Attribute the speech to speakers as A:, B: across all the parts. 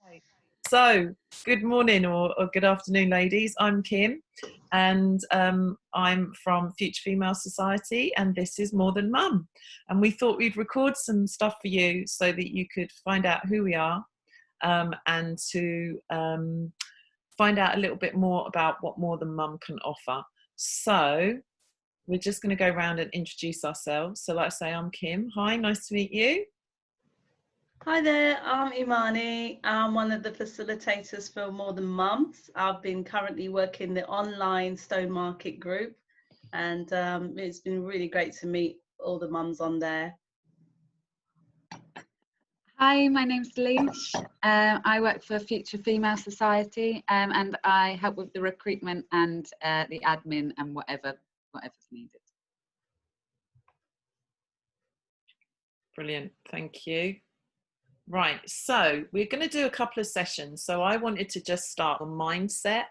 A: Right. So, good morning or good afternoon, ladies. I'm Kim, and I'm from Future Female Society, and this is More Than Mum. And we thought we'd record some stuff for you so that you could find out who we are, and to find out a little bit more about what More Than Mum can offer. So, we're just going to go around and introduce ourselves. So, like I say, I'm Kim. Hi, nice to meet you.
B: Hi there, I'm Imani. I'm one of the facilitators for More Than Mums. I've been currently working the online Stone Market group, and it's been really great to meet all the mums on there.
C: Hi, my name's Leash. I work for Future Female Society, and I help with the recruitment and the admin and whatever's needed.
A: Brilliant, thank you. Right, so we're going to do a couple of sessions. So I wanted to just start on mindset.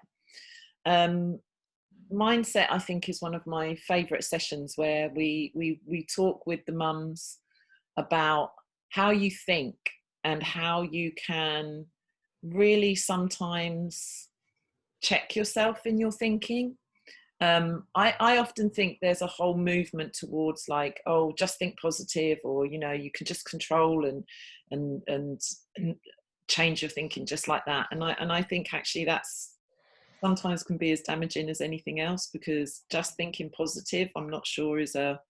A: Mindset, I think, is one of my favourite sessions where we talk with the mums about how you think and how you can really sometimes check yourself in your thinking. I often think there's a whole movement towards like, oh, just think positive, or you can just control and change your thinking just like that. And I think actually that's sometimes can be as damaging as anything else, because just thinking positive, I'm not sure is a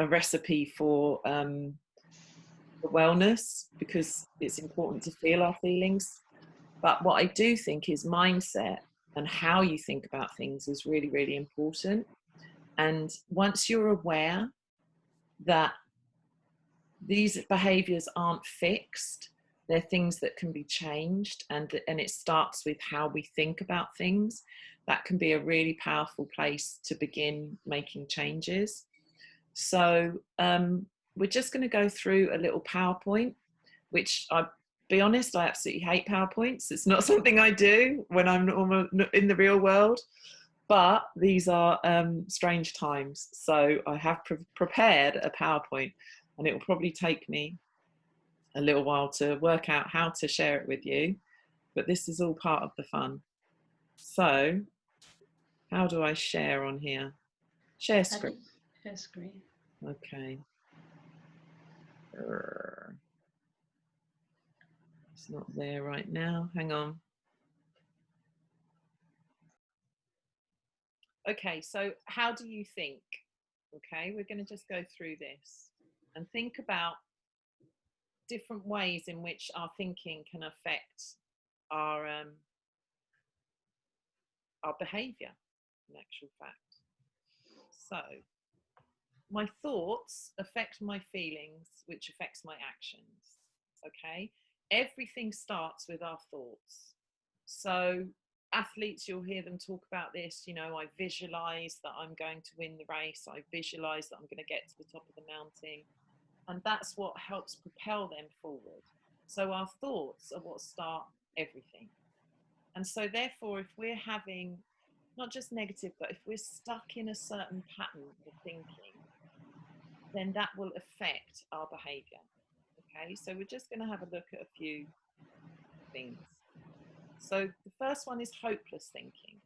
A: recipe for wellness, because it's important to feel our feelings. But what I do think is mindset and how you think about things is really, really important. And once you're aware that these behaviors aren't fixed, they're things that can be changed, and it starts with how we think about things, that can be a really powerful place to begin making changes. So we're just going to go through a little PowerPoint, which I'll be honest, I absolutely hate PowerPoints. It's not something I do when I'm in the real world, but these are strange times. So I have prepared a PowerPoint, and it will probably take me a little while to work out how to share it with you, but this is all part of the fun. So how do I share on here? Share screen.
B: Share screen.
A: Okay. It's not there right now. Hang on. Okay, so how do you think? Okay, we're going to just go through this and think about different ways in which our thinking can affect our behavior, in actual fact. So my thoughts affect my feelings, which affects my actions. Okay, everything starts with our thoughts. So athletes, you'll hear them talk about this, I visualize that I'm going to win the race, I visualize that I'm going to get to the top of the mountain, and that's what helps propel them forward. So our thoughts are what start everything. And so therefore, if we're having not just negative, but if we're stuck in a certain pattern of thinking, then that will affect our behavior. Okay, so we're just going to have a look at a few things. So the first one is hopeless thinking.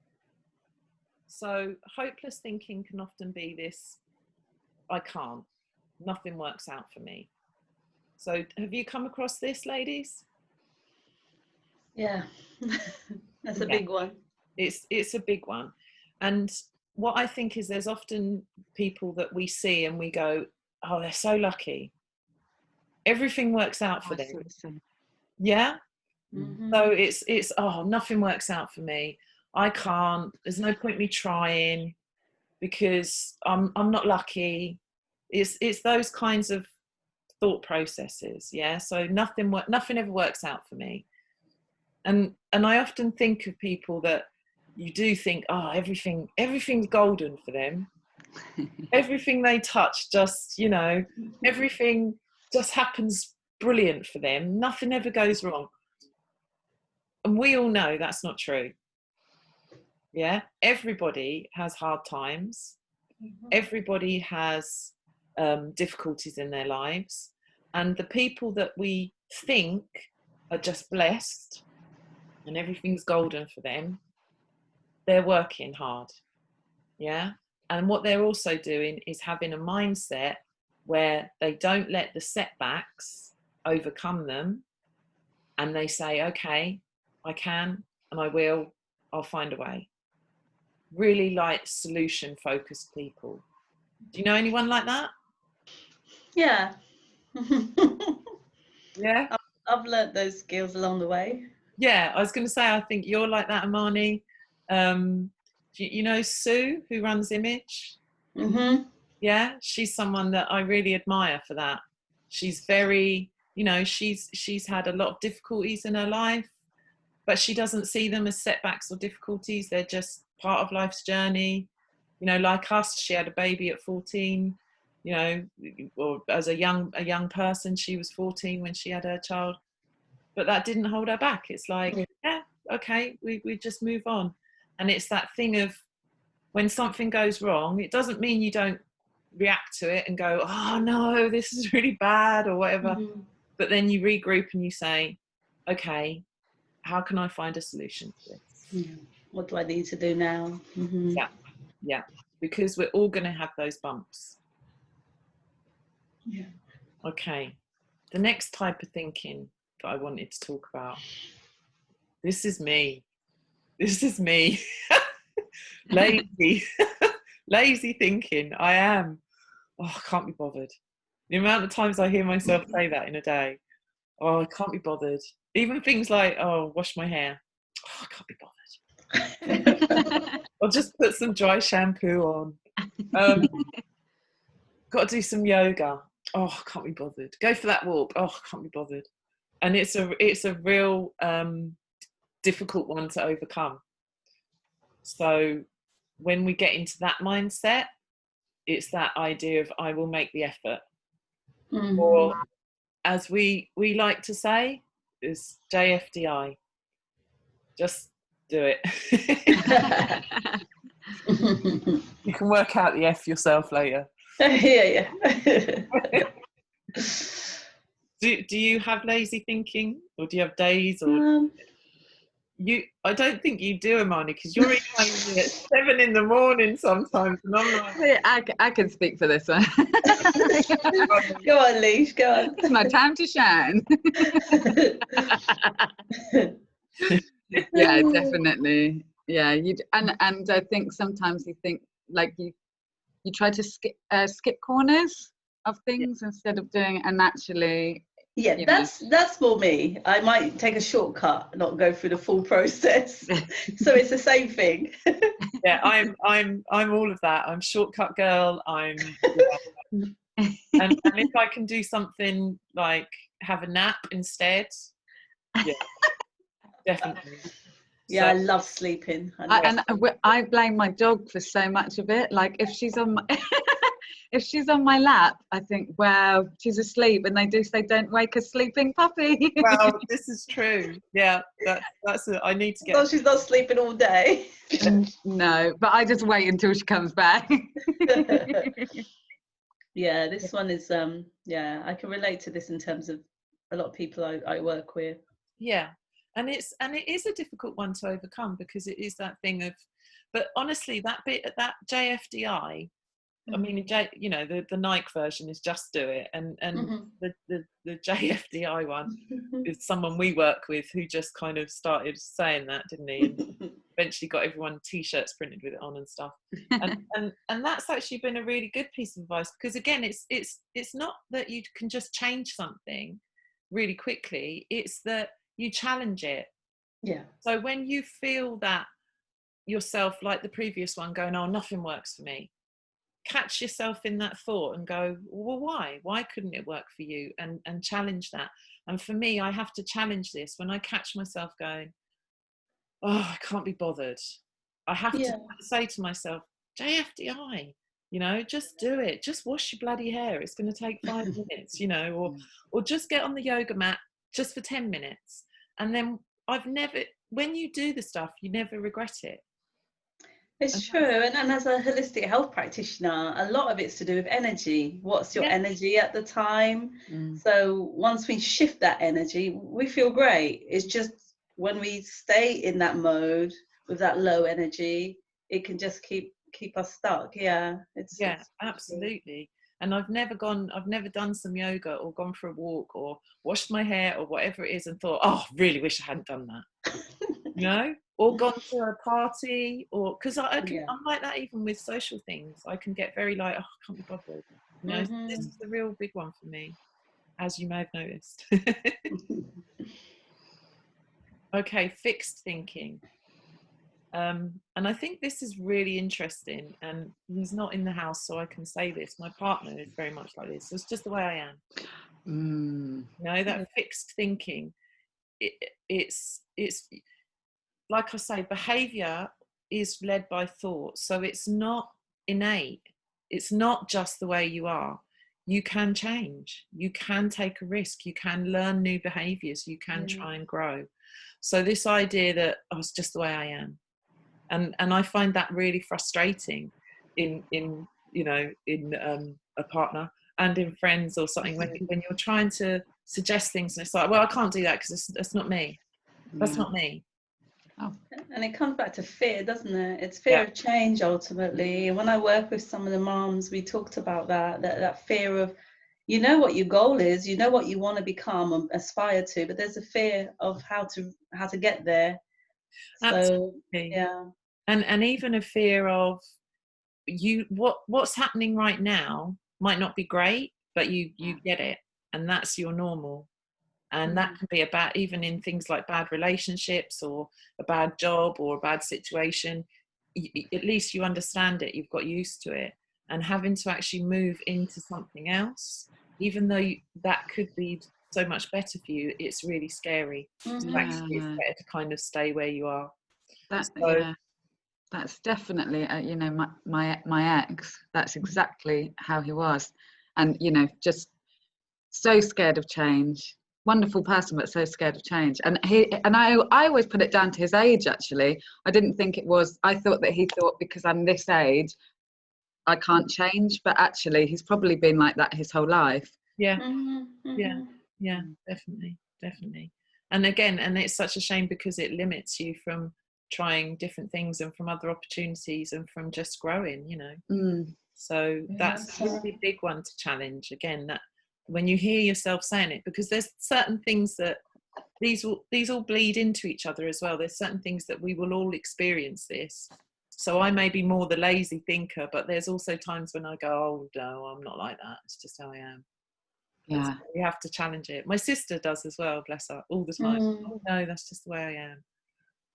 A: So hopeless thinking can often be this, I can't, nothing works out for me. So have you come across this, ladies?
B: Yeah, that's a big one.
A: It's a big one. And what I think is there's often people that we see and we go, oh, they're so lucky. Everything works out for them. Yeah. Mm-hmm. So it's oh, nothing works out for me. I can't. There's no point me trying because I'm not lucky. It's those kinds of thought processes. Yeah. So nothing ever works out for me. And I often think of people that you do think, oh, everything's golden for them. Everything they touch just, everything just happens brilliant for them. Nothing ever goes wrong. And we all know that's not true. Yeah, everybody has hard times. Mm-hmm. Everybody has difficulties in their lives. And the people that we think are just blessed and everything's golden for them, they're working hard. Yeah. And what they're also doing is having a mindset where they don't let the setbacks overcome them, and they say, okay, I can and I will, I'll find a way. Really like solution focused people. Do you know anyone like that?
B: Yeah.
A: Yeah.
B: I've learnt those skills along the way.
A: Yeah, I was going to say, I think you're like that, Imani. You know Sue, who runs Image?
B: Mm-hmm.
A: Yeah, she's someone that I really admire for that. She's very, you know, she's had a lot of difficulties in her life, but she doesn't see them as setbacks or difficulties. They're just part of life's journey. You know, like us, she had a baby at 14, you know, or as a young person, she was 14 when she had her child. But that didn't hold her back. It's like, yeah, okay, we just move on. And it's that thing of when something goes wrong, it doesn't mean you don't react to it and go, oh no, this is really bad or whatever.
B: Mm-hmm.
A: But then you regroup and you say, okay, how can I find a solution to this?
B: Yeah. What do I need to do now? Mm-hmm.
A: Yeah, because we're all going to have those bumps.
B: Yeah.
A: Okay, the next type of thinking that I wanted to talk about. This is me. Lazy thinking. I am. Oh, I can't be bothered. The amount of times I hear myself say that in a day. Oh, I can't be bothered. Even things like, oh, wash my hair. Oh, I can't be bothered. I'll just put some dry shampoo on. Got to do some yoga. Oh, I can't be bothered. Go for that walk. Oh, I can't be bothered. And it's a real difficult one to overcome. So when we get into that mindset, it's that idea of I will make the effort.
B: Mm-hmm.
A: Or as we like to say, is JFDI. Just do it. You can work out the F yourself later.
B: Yeah.
A: Do you have lazy thinking, or do you have days, or I don't think you do, Imani, because you're emailing me at 7 a.m. sometimes, and I'm like,
C: I can speak for this one.
B: Go on, Leash, go on.
C: It's my time to shine. Yeah, definitely. Yeah, and I think sometimes you think like you try to skip corners of things instead of doing, and actually.
B: Yeah, that's more me. I might take a shortcut, not go through the full process. So it's the same thing.
A: Yeah, I'm all of that. I'm shortcut girl. And if I can do something like have a nap instead, yeah, definitely.
B: Yeah,
A: So,
B: I love sleeping.
C: I blame my dog for so much of it. Like if she's on my if she's on my lap, I think, wow, she's asleep, and they do say, "Don't wake a sleeping puppy."
A: well, this is true. Yeah, that's I need to get.
B: So she's not sleeping all day.
C: No, but I just wait until she comes back.
B: Yeah, this one is I can relate to this in terms of a lot of people I work with.
A: Yeah, and it is a difficult one to overcome, because it is that thing of, but honestly, that bit, that JFDI. I mean, you know, the Nike version is just do it, and the JFDI one is someone we work with who just kind of started saying that, didn't he? And eventually got everyone T-shirts printed with it on and stuff. And that's actually been a really good piece of advice, because again, it's not that you can just change something really quickly. It's that you challenge it.
B: Yeah.
A: So when you feel that yourself, like the previous one, going, oh, nothing works for me, catch yourself in that thought and go, well, why couldn't it work for you, and challenge that. And for me, I have to challenge this when I catch myself going, oh, I can't be bothered. I have to say to myself, JFDI, you know, just do it, just wash your bloody hair, it's going to take 5 minutes, you know, or just get on the yoga mat just for 10 minutes. And then when you do the stuff, you never regret it.
B: It's true. And as a holistic health practitioner, a lot of it's to do with energy. What's your
A: Yeah.
B: energy at the time?
C: Mm.
B: So once we shift that energy, we feel great. It's just when we stay in that mode with that low energy, it can just keep us stuck. Yeah. It's
A: Yeah,
B: true.
A: absolutely. And I've never done some yoga or gone for a walk or washed my hair or whatever it is and thought, oh, I really wish I hadn't done that. You know, or gone to a party, or because
B: Yeah.
A: I'm like that even with social things. I can get very like, oh, I can't be bothered. You know,
B: Mhm.
A: this is the real big one for me, as you may have noticed. Okay, fixed thinking. And I think this is really interesting. And he's not in the house, so I can say this. My partner is very much like this. So it's just the way I am.
C: Mm.
A: You know, that fixed thinking. It's like I say, behavior is led by thought. So it's not innate. It's not just the way you are. You can change. You can take a risk. You can learn new behaviors. You can try and grow. So this idea that oh, it's just the way I am, and I find that really frustrating in you know in a partner and in friends or something when you're trying to suggest things and it's like, well, I can't do that because that's not me. That's
C: Yeah.
A: not me.
C: Oh.
B: And it comes back to fear, doesn't it? It's fear of change ultimately. When I work with some of the moms, we talked about that fear of, you know what your goal is, you know what you want to become and aspire to, but there's a fear of how to get there. So
A: Absolutely.
B: yeah.
A: And even a fear of what's happening right now might not be great, but you get it, and that's your normal. And that can be about even in things like bad relationships or a bad job or a bad situation. At least you understand it, you've got used to it, and having to actually move into something else, even though that could be so much better for you, it's really scary. So actually it's better to kind of stay where you are.
C: That's definitely you know, my ex, that's exactly how he was. And you know, just so scared of change. Wonderful person, but so scared of change. And I always put it down to his age. Actually, I didn't think it was. I thought that he thought because I'm this age, I can't change. But actually, he's probably been like that his whole life.
A: Yeah. Yeah, definitely. And again, and it's such a shame because it limits you from trying different things and from other opportunities and from just growing, you know. So that's a really big one to challenge. Again, that when you hear yourself saying it, because there's certain things that these all bleed into each other as well. There's certain things that we will all experience this. So I may be more the lazy thinker, but there's also times when I go, oh no, I'm not like that. It's just how I am.
C: Yeah.
A: So we have to challenge it. My sister does as well, bless her, all the time. Oh no, that's just the way I am.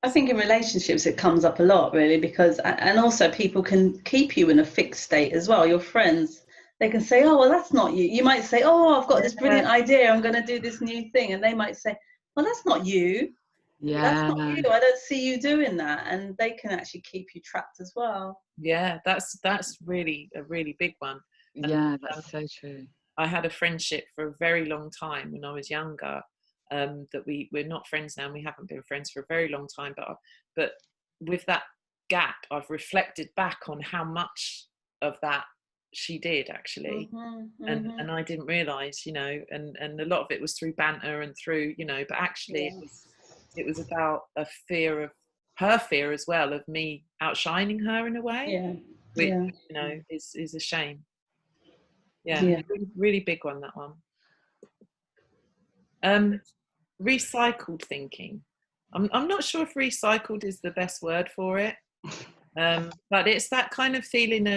B: I think in relationships it comes up a lot really, because and also people can keep you in a fixed state as well. Your friends, they can say, oh well, that's not you. You might say, oh, I've got this brilliant idea, I'm going to do this new thing, and they might say, well, that's not you. That's not you. I don't see you doing that. And they can actually keep you trapped as well.
A: Yeah, that's really a really big one.
C: Yeah, that's so true.
A: I had a friendship for a very long time when I was younger, that we're not friends now, and we haven't been friends for a very long time, but with that gap I've reflected back on how much of that she did actually. And I didn't realize, you know, and a lot of it was through banter and through, you know, but actually it was about a fear of her fear as well of me outshining her in a way, which you know is a shame. Really, really big one, that one. Recycled thinking. I'm not sure if recycled is the best word for it, but it's that kind of feeling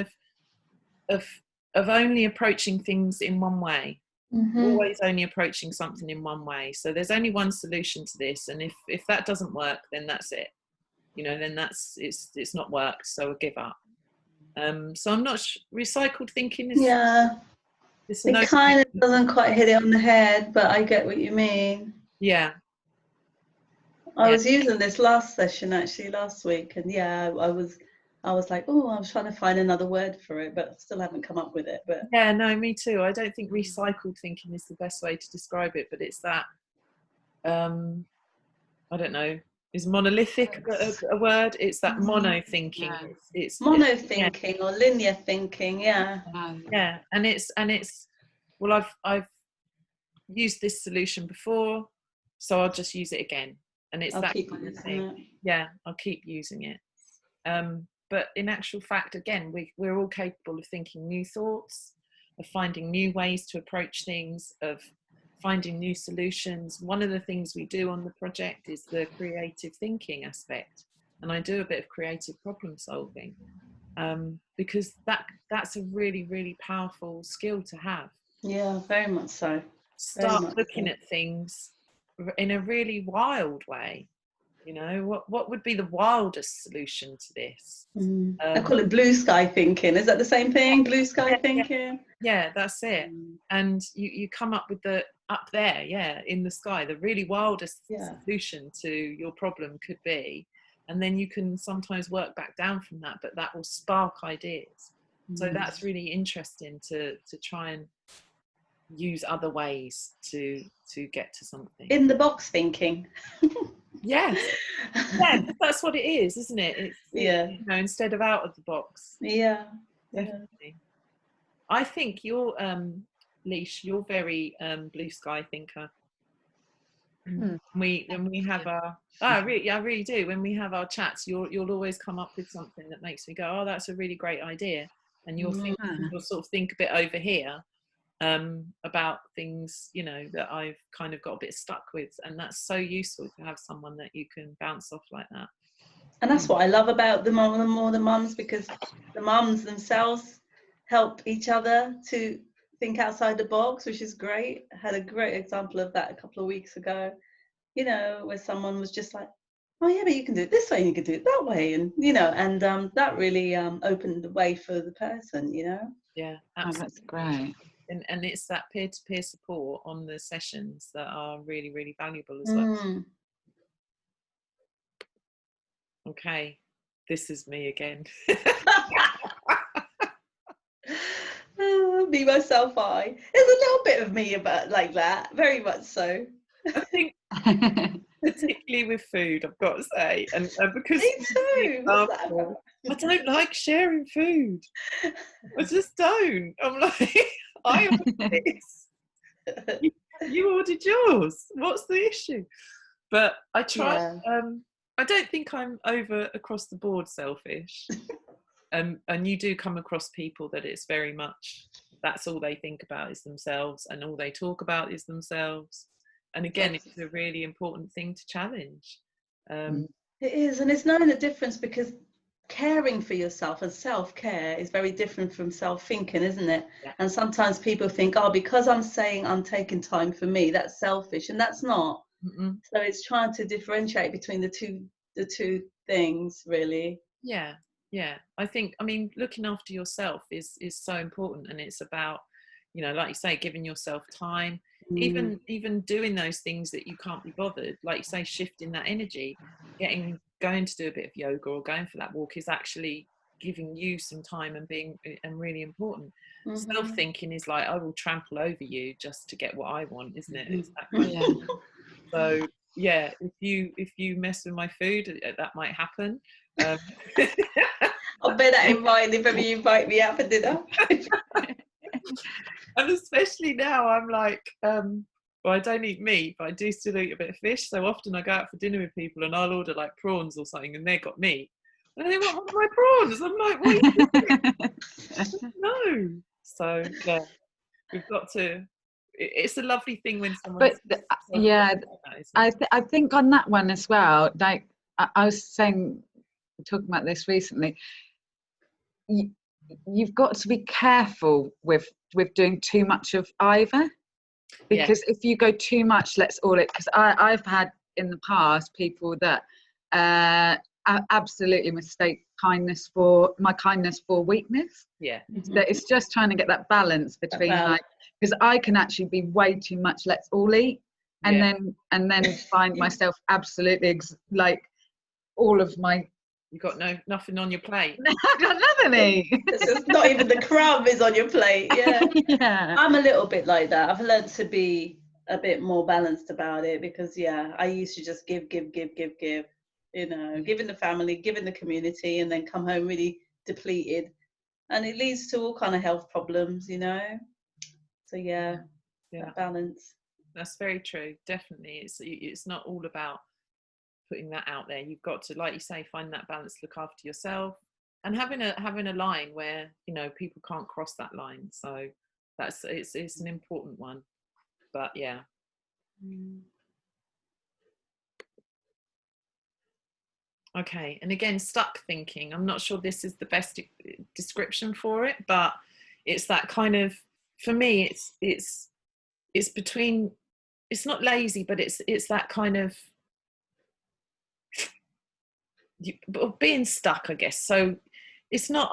A: of only approaching things in one way. Always only approaching something in one way. So there's only one solution to this, and if that doesn't work, then that's it. You know, then it's not worked. So I give up. So I'm not recycled thinking is.
B: It kind of doesn't quite hit it on the head, but I get what you mean.
A: Yeah.
B: I was using this last session actually last week, and I was like, oh, I was trying to find another word for it, but still haven't come up with it. But
A: yeah, no, me too. I don't think recycled thinking is the best way to describe it, but it's that I don't know. Is monolithic a word? It's that mono thinking.
C: Yeah.
A: It's
B: Mono thinking or linear thinking, yeah.
A: yeah, and it's well, I've used this solution before, so I'll just use it again, and it's
B: I'll
A: that
B: keep
A: kind of
B: using
A: thing.
B: it.
A: Yeah, I'll keep using it. But in actual fact, again, we're all capable of thinking new thoughts, of finding new ways to approach things, of finding new solutions. One of the things we do on the project is the creative thinking aspect, and I do a bit of creative problem solving, because that's a really, really powerful skill to have.
B: Yeah, very much so.
A: Start looking at things in a really wild way. You know, what would be the wildest solution to this?
B: I call it blue sky thinking. Is that the same thing? Blue sky thinking?
A: Yeah, that's it. And you come up with the up there, in the sky, the really wildest solution to your problem could be. And then you can sometimes work back down from that, but that will spark ideas. So that's really interesting to try and use other ways to get to something.
B: In the box thinking.
A: Yes, that's what it is, isn't it? It's, you know, instead of out of the box.
B: Yeah,
A: definitely. I think you're Leash, you're very blue sky thinker. When we have our I really do. When we have our chats, you'll always come up with something that makes me go, oh, that's a really great idea, and you'll sort of think a bit over here about things, you know, that I've kind of got a bit stuck with, and that's so useful to have someone that you can bounce off like that.
B: And that's what I love about the more the mums, because the mums themselves help each other to think outside the box, which is great. I had a great example of that a couple of weeks ago, you know, where someone was just like, oh yeah, but you can do it this way and you can do it that way, and you know, and that really opened the way for the person, you know.
A: Yeah, absolutely.
C: Oh, that's great.
A: And it's that peer-to-peer support on the sessions that are really, really valuable as well. Okay, this is me again.
B: Me, myself, I. There's a little bit of me about like that, very much so.
A: I think particularly with food, I've got to say, and because
B: me too.
A: I don't like sharing food. I just don't. I'm like, I ordered this. You ordered yours. What's the issue? But I try. I don't think I'm over across the board selfish. And you do come across people that it's very much, that's all they think about is themselves, and all they talk about is themselves. And again, it's a really important thing to challenge.
B: It is, and it's knowing the difference, because caring for yourself and self-care is very different from self-thinking, isn't it? Yeah. And sometimes people think, oh, because I'm saying I'm taking time for me, that's selfish, and that's not. So it's trying to differentiate between the two things, really.
A: Yeah, I mean, looking after yourself is so important, and it's about, you know, like you say, giving yourself time, even doing those things that you can't be bothered, like you say, shifting that energy, going to do a bit of yoga or going for that walk is actually giving you some time and really important. Self-thinking is like, I will trample over you just to get what I want, isn't it? It's that kind of thing. So yeah, if you mess with my food, that might happen.
B: I'll bear that in mind if ever you invite me out for dinner.
A: And especially now, I'm like, well, I don't eat meat, but I do still eat a bit of fish. So often I go out for dinner with people and I'll order like prawns or something, and they've got meat. And they want one of my prawns. I'm like, what are you doing? No. So yeah, we've got to. It's a lovely thing when someone.
C: But yeah, I think on that one as well. Like I was saying, talking about this recently. You've got to be careful with doing too much of either, because if you go too much, let's all it. Because I've had in the past people that absolutely mistake kindness for weakness.
A: Yeah,
C: that it's just trying to get that balance between like, because I can actually be way too much. Let's all eat, and then find myself absolutely like all of my.
A: You've got nothing on your plate.
C: I've got nothing.
B: It's not even the crumb is on your plate. Yeah. I'm a little bit like that. I've learned to be a bit more balanced about it, because I used to just give. you know, giving the family, giving the community, and then come home really depleted. And it leads to all kind of health problems, you know. So yeah, that balance.
A: That's very true. Definitely, it's not all about putting that out there. You've got to, like you say, find that balance, look after yourself, and having a line where, you know, people can't cross that line. So it's an important one. But yeah. Okay, and again, stuck thinking. I'm not sure this is the best description for it, but it's that kind of, for me, it's between, it's not lazy, but it's that kind of being stuck, I guess. So it's not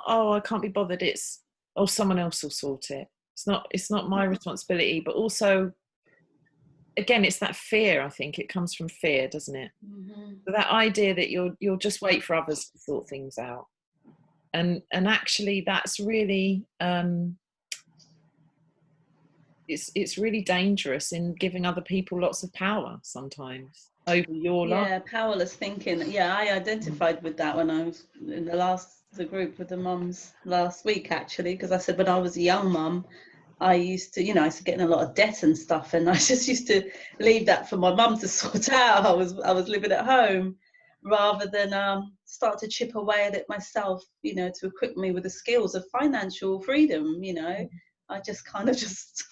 A: oh, I can't be bothered. It's, oh, someone else will sort it. It's not my responsibility, but also, again, it's that fear. I think it comes from fear, doesn't it? So that idea that you'll just wait for others to sort things out, and actually that's really it's really dangerous in giving other people lots of power sometimes over your life.
B: Yeah, powerless thinking. Yeah, I identified with that when I was in the group with the mums last week, actually, because I said when I was a young mum, I used to get in a lot of debt and stuff, and I just used to leave that for my mum to sort out. I was living at home rather than start to chip away at it myself, you know, to equip me with the skills of financial freedom, you know. I just kind of just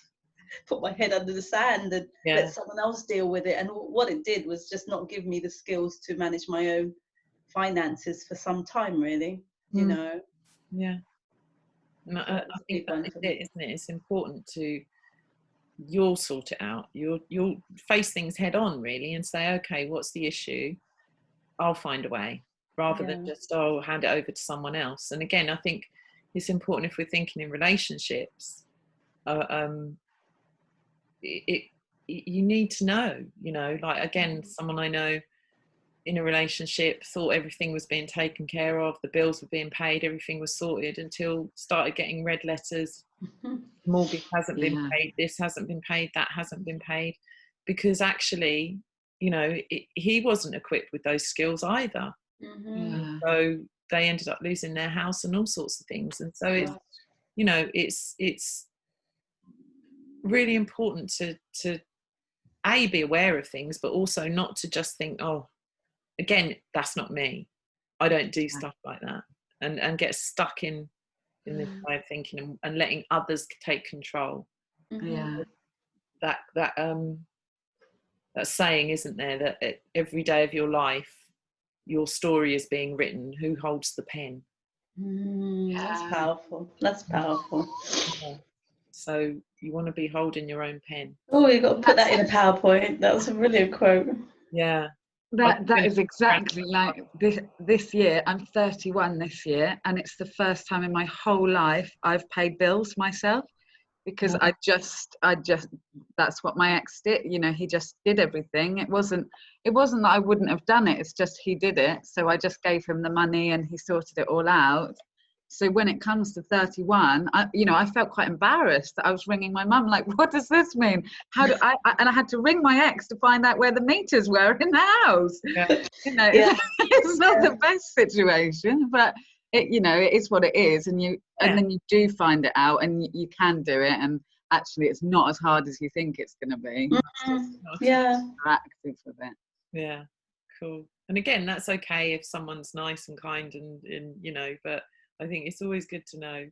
B: put my head under the sand and let someone else deal with it. And what it did was just not give me the skills to manage my own finances for some time, really, you know.
A: Yeah. No, I think that's it, isn't it? It's important to, you'll sort it out. You'll face things head on, really, and say, okay, what's the issue? I'll find a way, rather than just, oh, hand it over to someone else. And again, I think it's important if we're thinking in relationships, you need to know, you know, like, again, someone I know in a relationship thought everything was being taken care of, the bills were being paid, everything was sorted, until started getting red letters, mortgage hasn't been paid, this hasn't been paid, that hasn't been paid, because actually, you know, he wasn't equipped with those skills either. So they ended up losing their house and all sorts of things. And so it's, you know, it's really important to be aware of things, but also not to just think, oh, again, that's not me, I don't do stuff like that, and get stuck in this way of thinking and letting others take control. That saying, isn't there, that every day of your life your story is being written, who holds the pen?
B: That's powerful.
A: So you want to be holding your own pen.
B: Oh, you've got to put that in a PowerPoint. That was a brilliant quote.
A: Yeah.
C: That is exactly like this year. I'm 31 this year, and it's the first time in my whole life I've paid bills myself, because I just that's what my ex did. You know, he just did everything. It wasn't that I wouldn't have done it. It's just he did it. So I just gave him the money and he sorted it all out. So when it comes to 31, I felt quite embarrassed that I was ringing my mum, like, what does this mean? How do and I had to ring my ex to find out where the meters were in the house. You know, it's not the best situation, but it is what it is. And then you do find it out, and you can do it. And actually, it's not as hard as you think it's going to be. Proactive with it.
A: Yeah, cool. And again, that's okay if someone's nice and kind and you know, but I think it's always good to know.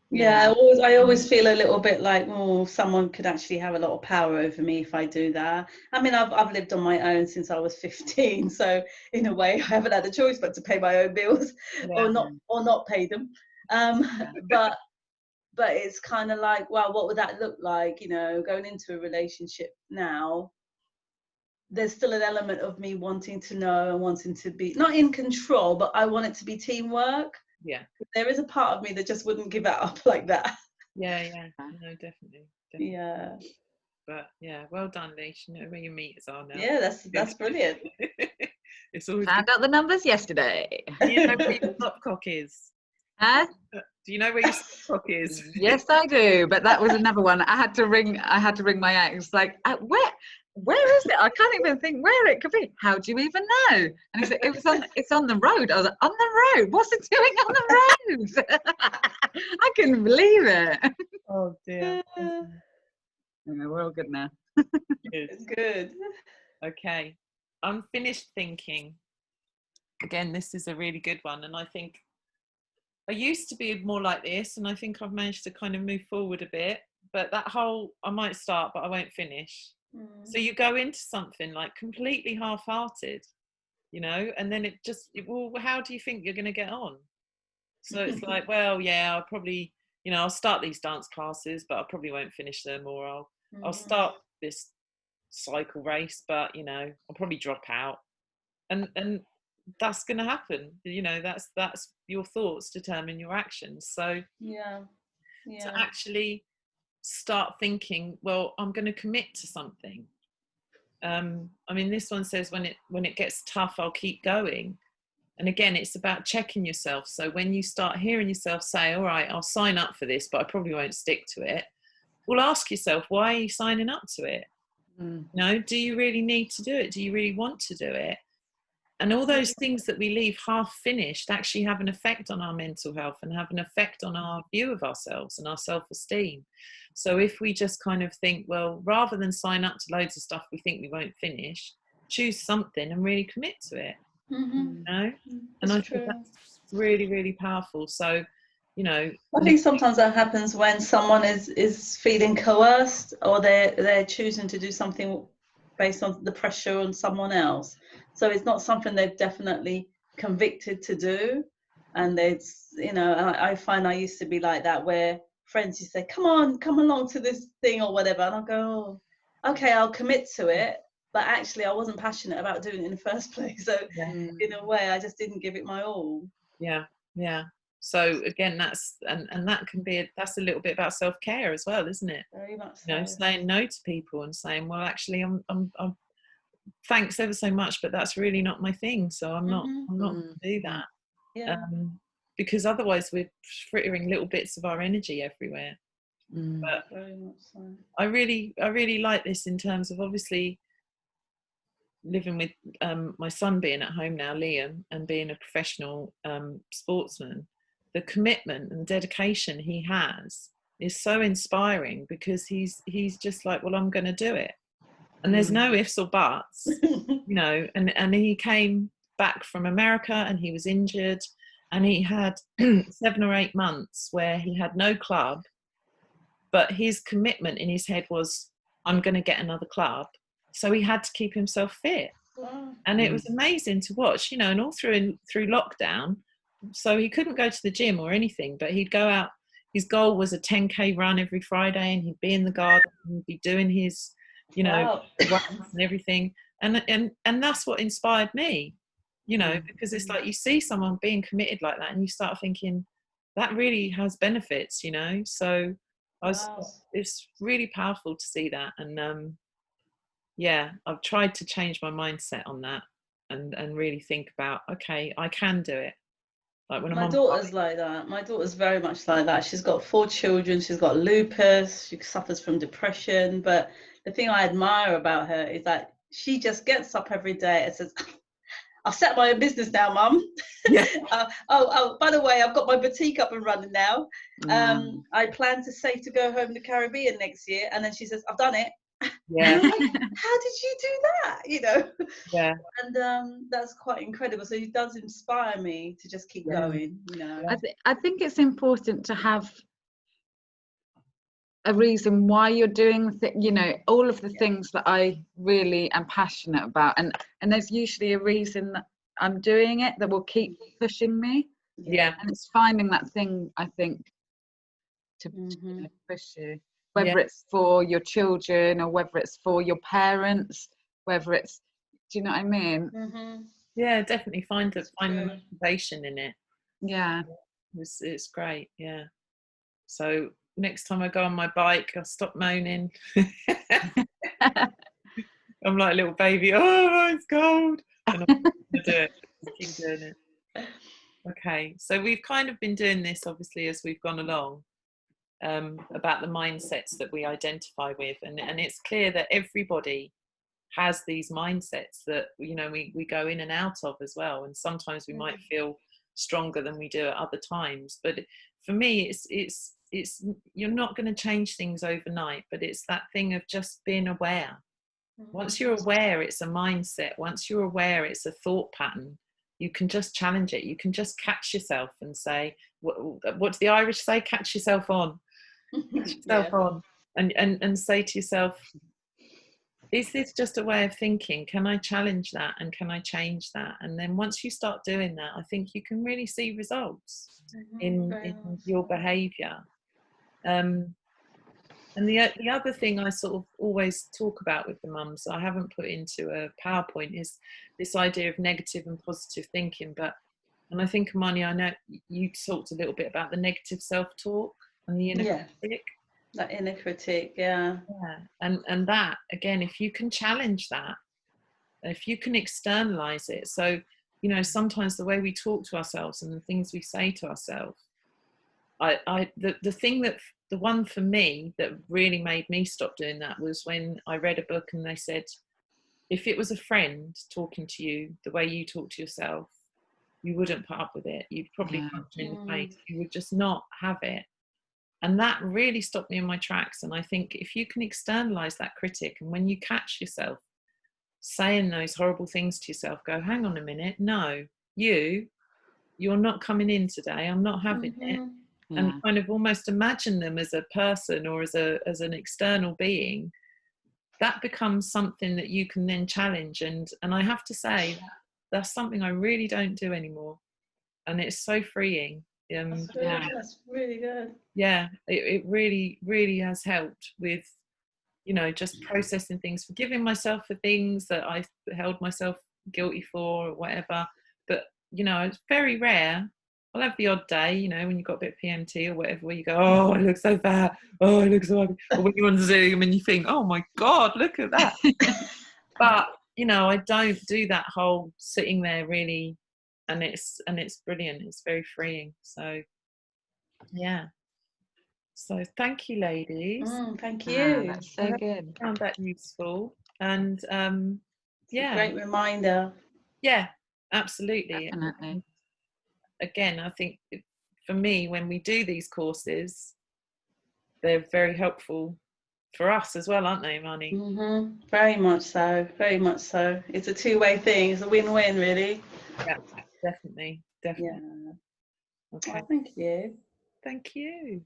B: Yeah, I always feel a little bit like, someone could actually have a lot of power over me if I do that. I mean, I've lived on my own since I was 15, so in a way, I haven't had a choice but to pay my own bills or not pay them. But it's kind of like, well, what would that look like? You know, going into a relationship now, there's still an element of me wanting to know and wanting to be not in control, but I want it to be teamwork.
A: Yeah,
B: there is a part of me that just wouldn't give it up like that.
A: No, definitely.
B: Yeah,
A: but well done, Leash. You know where your meters are now.
B: Yeah, that's brilliant.
C: It's always found out the numbers yesterday.
A: Do you know where your stopcock is?
C: Huh?
A: Do you know where your stopcock is?
C: Yes, I do. But that was another one. I had to ring my ex. Like, where? where is it? I can't even think where it could be. How do you even know? And he said, it's on the road. I was like, on the road? What's it doing on the road? I couldn't believe it.
A: Oh dear.
C: Yeah, we're all good now.
B: It's good.
A: Okay, unfinished thinking. Again, this is a really good one, and I think I used to be more like this, and I think I've managed to kind of move forward a bit. But that whole, I might start, but I won't finish. So you go into something like completely half-hearted, and then well, how do you think you're going to get on? So it's like, well, yeah, I'll probably, I'll start these dance classes, but I probably won't finish them, or I'll start this cycle race, but I'll probably drop out, and that's going to happen. That's your thoughts determine your actions. So to actually start thinking, well, I'm going to commit to something. I mean, this one says when it gets tough, I'll keep going. And again, it's about checking yourself. So when you start hearing yourself say, all right, I'll sign up for this, but I probably won't stick to it. Well, ask yourself, why are you signing up to it? Do you really need to do it? Do you really want to do it? And all those things that we leave half finished actually have an effect on our mental health and have an effect on our view of ourselves and our self-esteem. So if we just kind of think, well, rather than sign up to loads of stuff we think we won't finish, choose something and really commit to it. And I think that's really, really powerful. So, I
B: think sometimes that happens when someone is feeling coerced, or they're choosing to do something based on the pressure on someone else. So it's not something they've definitely convicted to do. And it's, I find I used to be like that, where friends used to say, come along to this thing or whatever. And I'll go, oh, okay, I'll commit to it. But actually, I wasn't passionate about doing it in the first place. So in a way, I just didn't give it my all.
A: Yeah. So again, that's and that can be that's a little bit about self-care as well, isn't it?
B: Very much so.
A: Saying no to people and saying, well, actually, I'm thanks ever so much, but that's really not my thing. So I'm not going to do that.
B: Yeah.
A: Because otherwise we're frittering little bits of our energy everywhere. But
B: very much so.
A: I really like this in terms of obviously living with my son being at home now, Liam, and being a professional sportsman. The commitment and dedication he has is so inspiring, because he's just like, well, I'm going to do it, and there's no ifs or buts, and he came back from America and he was injured, and he had 7 or 8 months where he had no club, but his commitment in his head was, I'm going to get another club. So he had to keep himself fit. And it was amazing to watch, and all through lockdown. So he couldn't go to the gym or anything, but he'd go out. His goal was a 10K run every Friday, and he'd be in the garden, and he'd be doing his, runs and everything. And that's what inspired me, because it's like you see someone being committed like that, and you start thinking that really has benefits, So it's really powerful to see that. And I've tried to change my mindset on that, and really think about, okay, I can do it. Like when
B: my daughter's like that. My daughter's very much like that. She's got 4 children. She's got lupus. She suffers from depression. But the thing I admire about her is that she just gets up every day and says, I've set my own business now, Mum.
A: Yeah.
B: By the way, I've got my boutique up and running now. I plan to save to go home to the Caribbean next year. And then she says, I've done it.
A: Yeah.
B: Like, how did you do that?
A: Yeah.
B: And that's quite incredible. So it does inspire me to just keep going.
C: I think it's important to have a reason why you're doing all of the things that I really am passionate about, and there's usually a reason that I'm doing it that will keep pushing me. And it's finding that thing, I think, to push you, whether it's for your children or whether it's for your parents, whether it's, do you know what I mean?
A: Yeah, definitely find the motivation in it.
C: Yeah,
A: it's great. Yeah. So next time I go on my bike, I'll stop moaning. I'm like a little baby. Oh, it's cold. And I'm going to do it. Keep doing it. Okay. So we've kind of been doing this, obviously, as we've gone along, about the mindsets that we identify with. And it's clear that everybody has these mindsets that, you know, we go in and out of as well, and sometimes we might feel stronger than we do at other times. But for me, it's you're not going to change things overnight, but it's that thing of just being aware. Once you're aware, it's a mindset. Once you're aware, it's a thought pattern. You can just challenge it. You can just catch yourself and say, what do the Irish say? Catch yourself on. Catch yourself on. And say to yourself, is this just a way of thinking? Can I challenge that? And can I change that? And then once you start doing that, I think you can really see results in your behaviour. And the other thing I sort of always talk about with the mums, I haven't put into a PowerPoint, is this idea of negative and positive thinking. And I think, Imani, I know you talked a little bit about the negative self-talk and the inner critic.
B: That inner critic, yeah.
A: And that, again, if you can challenge that, if you can externalize it. So, you know, sometimes the way we talk to ourselves and the things we say to ourselves, the one for me that really made me stop doing that was when I read a book and they said, if it was a friend talking to you the way you talk to yourself, you wouldn't put up with it. You'd probably punch it in the face. You would just not have it. And that really stopped me in my tracks. And I think if you can externalize that critic, and when you catch yourself saying those horrible things to yourself, go, hang on a minute, no, you're not coming in today. I'm not having it. And kind of almost imagine them as a person or as an external being, that becomes something that you can then challenge. And I have to say, that's something I really don't do anymore. And it's so freeing.
B: That's really good.
A: Yeah, it really, really has helped with, you know, just processing things, forgiving myself for things that I held myself guilty for or whatever. But, you know, it's very rare. I'll have the odd day, you know, when you've got a bit of PMT or whatever, where you go, oh, I look so fat. Oh, I look so ugly. Or when you're on Zoom and you think, oh my God, look at that. But, you know, I don't do that whole sitting there really. And it's brilliant. It's very freeing. So, yeah. So thank you, ladies.
B: Thank you.
C: That's so good.
A: I found that useful. And
B: It's a great reminder.
A: Yeah, absolutely.
C: Definitely.
A: Again, I think for me, when we do these courses, they're very helpful for us as well, aren't they, Imani?
B: Very much so. Very much so. It's a two-way thing. It's a win-win, really.
A: Yeah, definitely.
B: Yeah.
A: Okay.
B: Oh, thank you.
A: Thank you.